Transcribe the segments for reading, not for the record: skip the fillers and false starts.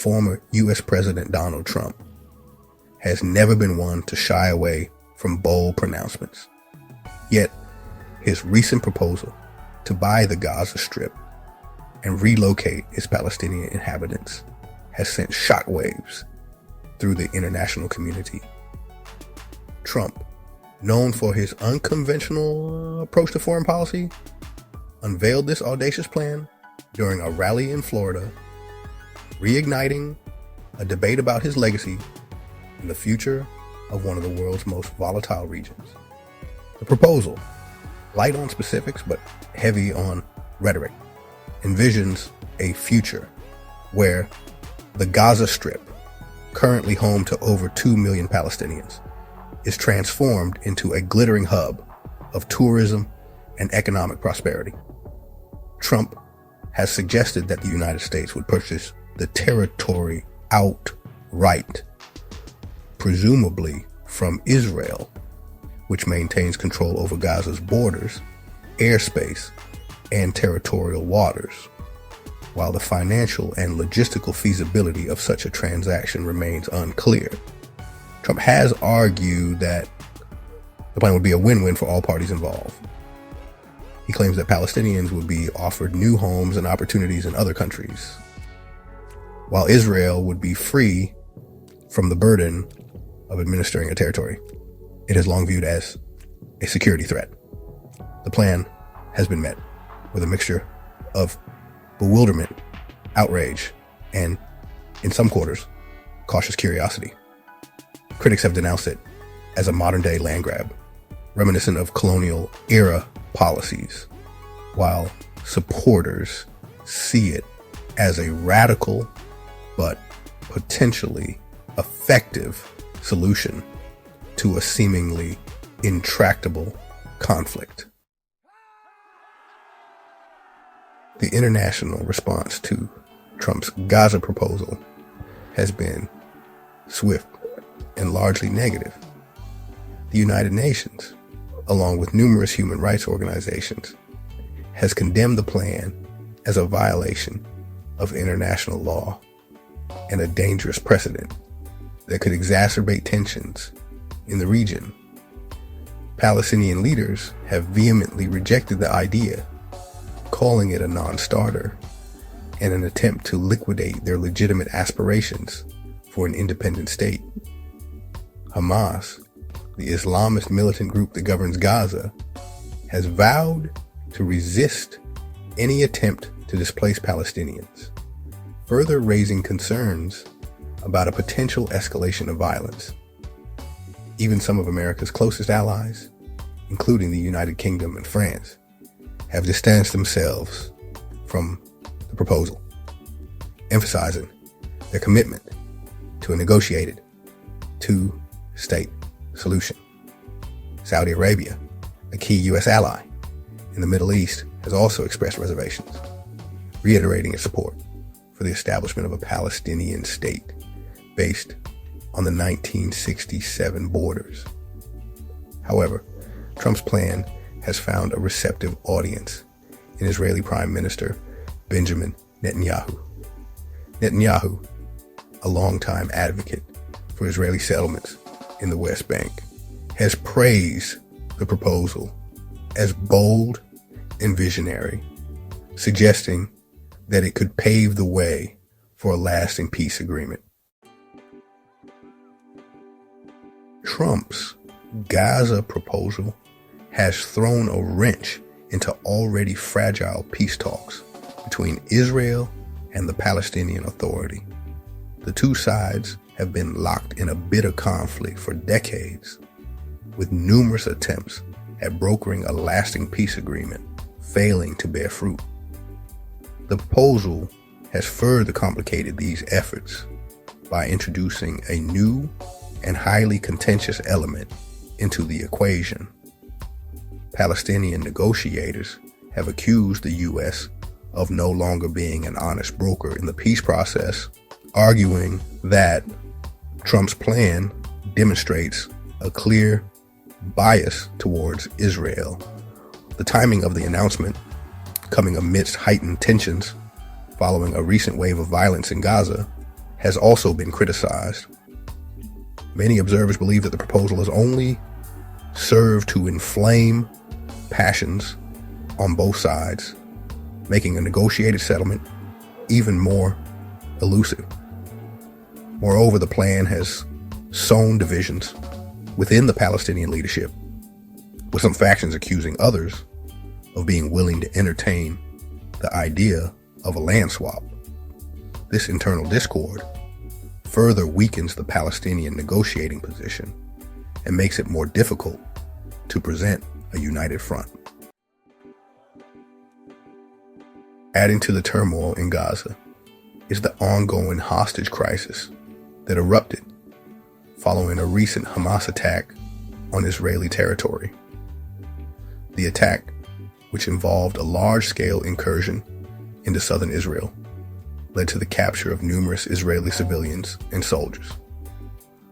former U.S. President Donald Trump has never been one to shy away from bold pronouncements. Yet, his recent proposal to buy the Gaza Strip and relocate its Palestinian inhabitants has sent shockwaves through the international community. Trump, known for his unconventional approach to foreign policy, unveiled this audacious plan during a rally in Florida, reigniting a debate about his legacy and the future of one of the world's most volatile regions. The proposal, light on specifics but heavy on rhetoric, envisions a future where the Gaza Strip, currently home to over 2 million Palestinians, is transformed into a glittering hub of tourism and economic prosperity. Trump has suggested that the United States would purchase the territory outright, presumably from Israel, which maintains control over Gaza's borders, airspace, and territorial waters, while the financial and logistical feasibility of such a transaction remains unclear. Trump has argued that the plan would be a win-win for all parties involved. He claims that Palestinians would be offered new homes and opportunities in other countries, while Israel would be free from the burden of administering a territory it has long viewed as a security threat. The plan has been met with a mixture of bewilderment, outrage, and, in some quarters, cautious curiosity. Critics have denounced it as a modern-day land grab, reminiscent of colonial-era policies, while supporters see it as a radical but potentially effective solution to a seemingly intractable conflict. The international response to Trump's Gaza proposal has been swift and largely negative. The United Nations, along with numerous human rights organizations, has condemned the plan as a violation of international law and a dangerous precedent that could exacerbate tensions in the region. Palestinian leaders have vehemently rejected the idea, calling it a non-starter and an attempt to liquidate their legitimate aspirations for an independent state. Hamas, the Islamist militant group that governs Gaza, has vowed to resist any attempt to displace Palestinians, further raising concerns about a potential escalation of violence. Even some of America's closest allies, including the United Kingdom and France, have distanced themselves from the proposal, emphasizing their commitment to a negotiated two-state solution. Saudi Arabia, a key U.S. ally in the Middle East, has also expressed reservations, reiterating its support for the establishment of a Palestinian state based on the 1967 borders. However, Trump's plan has found a receptive audience in Israeli Prime Minister Benjamin Netanyahu. Netanyahu, a longtime advocate for Israeli settlements in the West Bank, has praised the proposal as bold and visionary, suggesting that it could pave the way for a lasting peace agreement. Trump's Gaza proposal has thrown a wrench into already fragile peace talks between Israel and the Palestinian Authority. The two sides have been locked in a bitter conflict for decades, with numerous attempts at brokering a lasting peace agreement failing to bear fruit. The proposal has further complicated these efforts by introducing a new and highly contentious element into the equation. Palestinian negotiators have accused the U.S. of no longer being an honest broker in the peace process, arguing that Trump's plan demonstrates a clear bias towards Israel. The timing of the announcement, coming amidst heightened tensions following a recent wave of violence in Gaza, has also been criticized. Many observers believe that the proposal has only served to inflame passions on both sides, making a negotiated settlement even more elusive. Moreover, the plan has sown divisions within the Palestinian leadership, with some factions accusing others of being willing to entertain the idea of a land swap. This internal discord further weakens the Palestinian negotiating position and makes it more difficult to present a united front. Adding to the turmoil in Gaza is the ongoing hostage crisis that erupted following a recent Hamas attack on Israeli territory. The attack, which involved a large-scale incursion into southern Israel, led to the capture of numerous Israeli civilians and soldiers.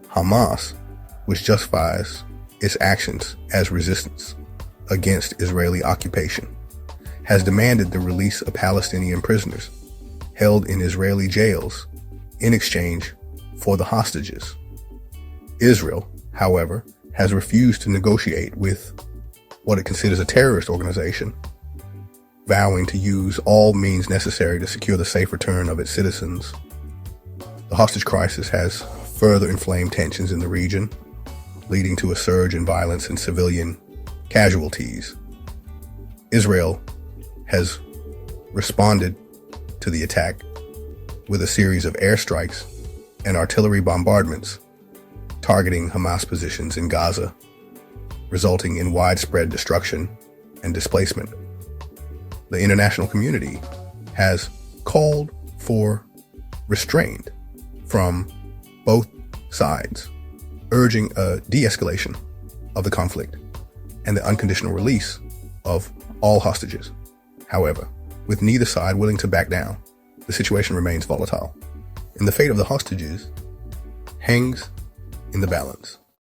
Hamas, which justifies its actions as resistance against Israeli occupation, has demanded the release of Palestinian prisoners held in Israeli jails in exchange for the hostages. Israel, however, has refused to negotiate with what it considers a terrorist organization, vowing to use all means necessary to secure the safe return of its citizens. The hostage crisis has further inflamed tensions in the region, leading to a surge in violence and civilian casualties. Israel has responded to the attack with a series of airstrikes and artillery bombardments targeting Hamas positions in Gaza, resulting in widespread destruction and displacement. The international community has called for restraint from both sides, urging a de-escalation of the conflict and the unconditional release of all hostages. However, with neither side willing to back down, the situation remains volatile, and the fate of the hostages hangs in the balance.